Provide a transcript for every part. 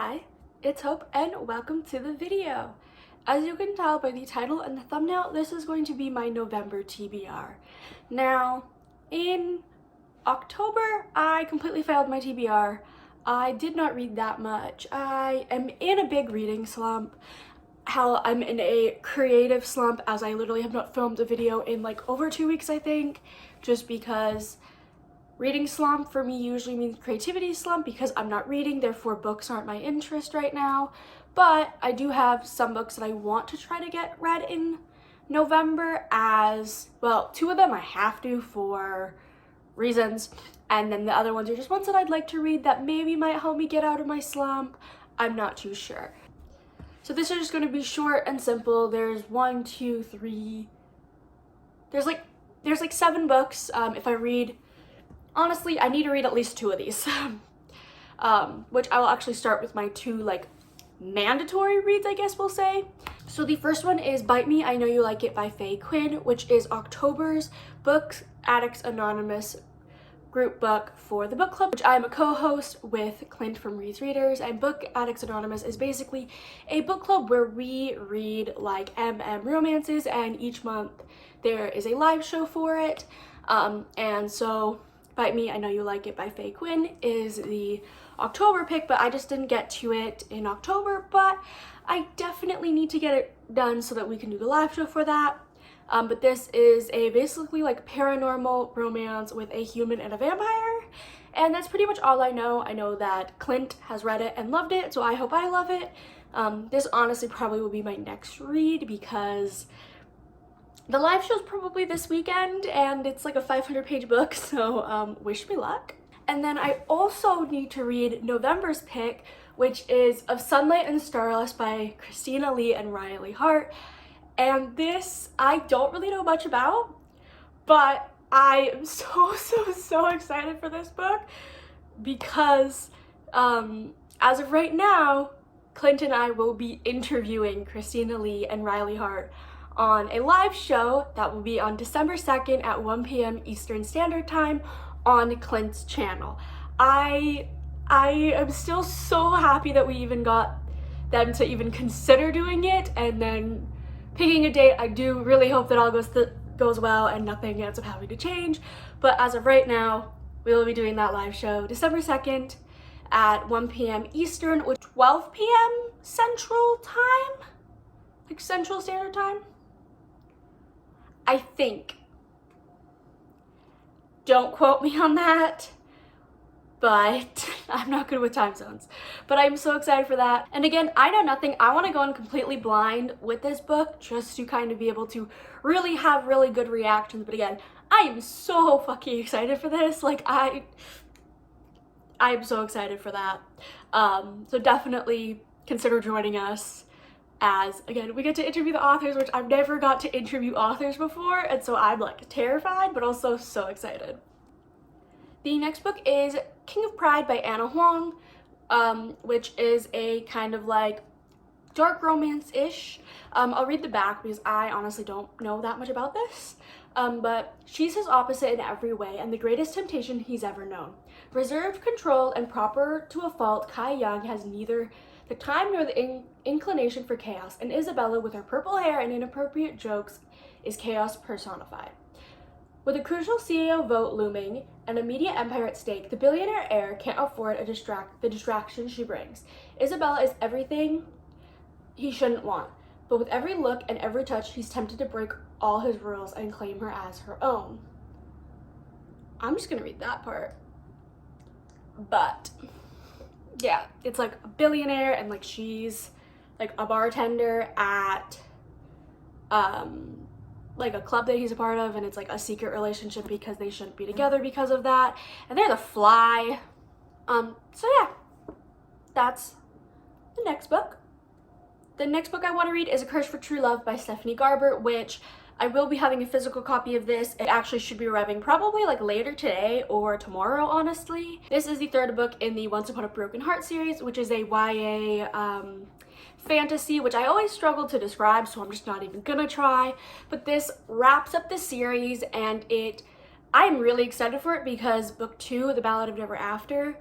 Hi, it's Hope and welcome to the video. As you can tell by the title and the thumbnail, this is going to be my November TBR. Now, in October, I completely failed my TBR. I did not read that much. I am in a big reading slump. Hell, I'm in a creative slump as I literally have not filmed a video in like over 2 weeks, I think, just because reading slump for me usually means creativity slump because I'm not reading, therefore books aren't my interest right now. But I do have some books that I want to try to get read in November, as well, 2 of them I have to for reasons, and then the other ones are just ones that I'd like to read that maybe might help me get out of my slump. I'm not too sure. So this is just going to be short and simple. There's 1, 2, 3, there's like 7 books. If I read, honestly, I need to read at least 2 of these, which I will actually start with my 2 like mandatory reads, I guess we'll say. So the first one is Bite Me, I Know You Like It by Faye Quinn, which is October's Book Addicts Anonymous group book for the book club, which I am a co-host with Clint from Reed's Readers. And Book Addicts Anonymous is basically a book club where we read like romances, and each month there is a live show for it. And so Bite Me, I Know You Like It by Faye Quinn is the October pick, but I just didn't get to it in October, but I definitely need to get it done so that we can do the live show for that. But this is a basically like paranormal romance with a human and a vampire, and that's pretty much all I know. I know that Clint has read it and loved it, so I hope I love it. This honestly probably will be my next read because the live show's probably this weekend and it's like a 500-page book, so wish me luck. And then I also need to read November's pick, which is Of Sunlight and Starless by Christina Lee and Riley Hart. And this I don't really know much about, but I am so excited for this book because as of right now, Clint and I will be interviewing Christina Lee and Riley Hart on a live show that will be on December 2nd at 1 p.m. Eastern Standard Time on Clint's channel. I am still so happy that we even got them to even consider doing it, and then picking a date. I do really hope that all goes well and nothing ends up having to change, but as of right now, we will be doing that live show December 2nd at 1 p.m. Eastern, with 12 p.m. Central Time, like Central Standard Time, I think. Don't quote me on that, but I'm not good with time zones. But I'm so excited for that. And again, I know nothing. I want to go in completely blind with this book just to kind of be able to really have really good reactions. But again, I am so fucking excited for this. Like I am so excited for that. So definitely consider joining us, as again, we get to interview the authors, which I've never got to interview authors before, and so I'm like terrified but also so excited. The next book is King of Pride by Anna Huang, which is a kind of like dark romance-ish. I'll read the back because I honestly don't know that much about this. But she's his opposite in every way and the greatest temptation he's ever known. Reserved, controlled, and proper to a fault, Kai Young has neither the time nor the inclination for chaos, and Isabella, with her purple hair and inappropriate jokes, is chaos personified. With a crucial CEO vote looming and a media empire at stake, the billionaire heir can't afford the distraction she brings. Isabella is everything he shouldn't want, but with every look and every touch, he's tempted to break all his rules and claim her as her own. I'm just gonna read that part. But yeah, it's like a billionaire and like she's like a bartender at like a club that he's a part of, and it's like a secret relationship because they shouldn't be together because of that, and they're the fly. So yeah, that's the next book. The next book I want to read is A Curse for True Love by Stephanie Garber, which I will be having a physical copy of this. It actually should be arriving probably like later today or tomorrow, honestly. This is the 3rd book in the Once Upon a Broken Heart series, which is a YA fantasy, which I always struggle to describe, so I'm just not even gonna try. But this wraps up the series, and I'm really excited for it because book 2, The Ballad of Never After,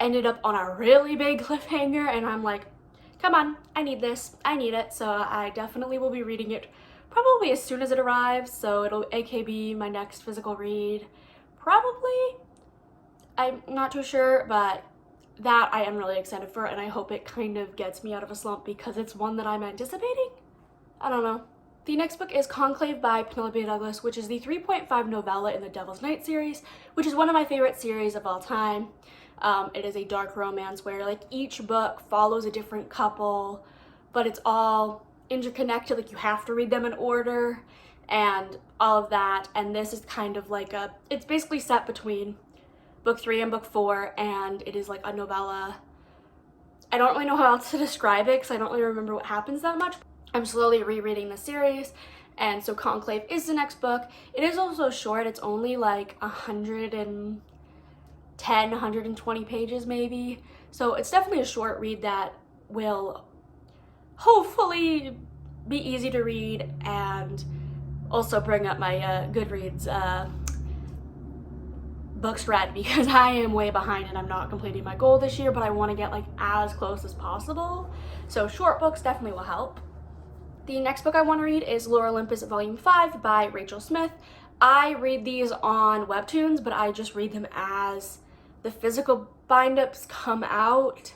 ended up on a really big cliffhanger, and I'm like, come on, I need this, I need it. So I definitely will be reading it probably as soon as it arrives, so it'll AKB my next physical read. Probably, I'm not too sure, but that I am really excited for, and I hope it kind of gets me out of a slump because it's one that I'm anticipating. I don't know. The next book is Conclave by Penelope Douglas, which is the 3.5 novella in the Devil's Night series, which is one of my favorite series of all time. It is a dark romance where like each book follows a different couple, but it's all interconnected, like you have to read them in order and all of that. And this is kind of like it's basically set between book 3 and book 4, and it is like a novella. I don't really know how else to describe it because I don't really remember what happens that much. I'm slowly rereading the series, and so Conclave is the next book. It is also short. It's only like 110, 120 pages maybe. So it's definitely a short read that will hopefully be easy to read and also bring up my Goodreads books read, because I am way behind and I'm not completing my goal this year, but I want to get like as close as possible. So short books definitely will help. The next book I want to read is Lore Olympus Volume 5 by Rachel Smith. I read these on Webtoons, but I just read them as the physical bind-ups come out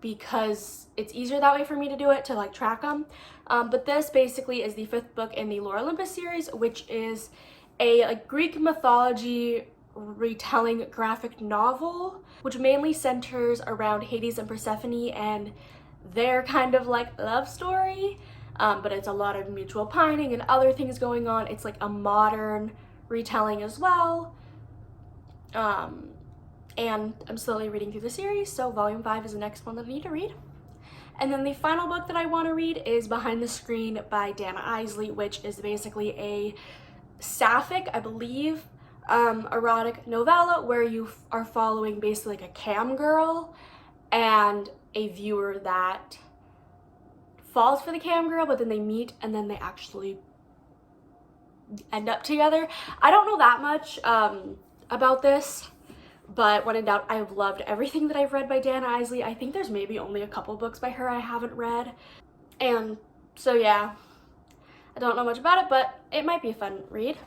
because it's easier that way for me to do it, to like track them. But this basically is the 5th book in the Lore Olympus series, which is a Greek mythology retelling graphic novel, which mainly centers around Hades and Persephone and their kind of like love story, but it's a lot of mutual pining and other things going on. It's like a modern retelling as well, and I'm slowly reading through the series, so volume 5 is the next one that I need to read. And then the final book that I want to read is Behind the Screen by Dana Isley, which is basically a sapphic, I believe, erotic novella where you are following basically like a cam girl and a viewer that falls for the cam girl, but then they meet and then they actually end up together. I don't know that much about this, but when in doubt, I've loved everything that I've read by Dana Isley. I think there's maybe only a couple books by her I haven't read, and so yeah, I don't know much about it, but it might be a fun read.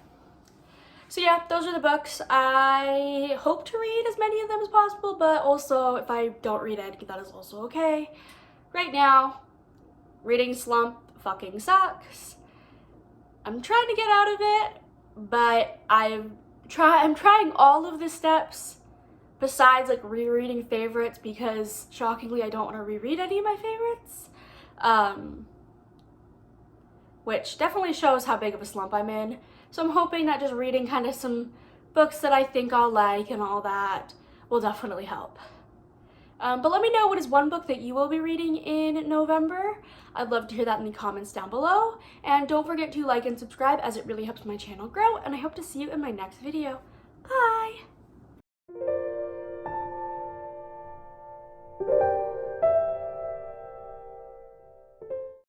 So yeah, those are the books. I hope to read as many of them as possible, but also if I don't read any, that is also okay. Right now, reading slump fucking sucks. I'm trying to get out of it, but I'm trying all of the steps besides like rereading favorites, because shockingly I don't want to reread any of my favorites. Which definitely shows how big of a slump I'm in. So I'm hoping that just reading kind of some books that I think I'll like and all that will definitely help. But let me know what is one book that you will be reading in November. I'd love to hear that in the comments down below. And don't forget to like and subscribe, as it really helps my channel grow. And I hope to see you in my next video. Bye!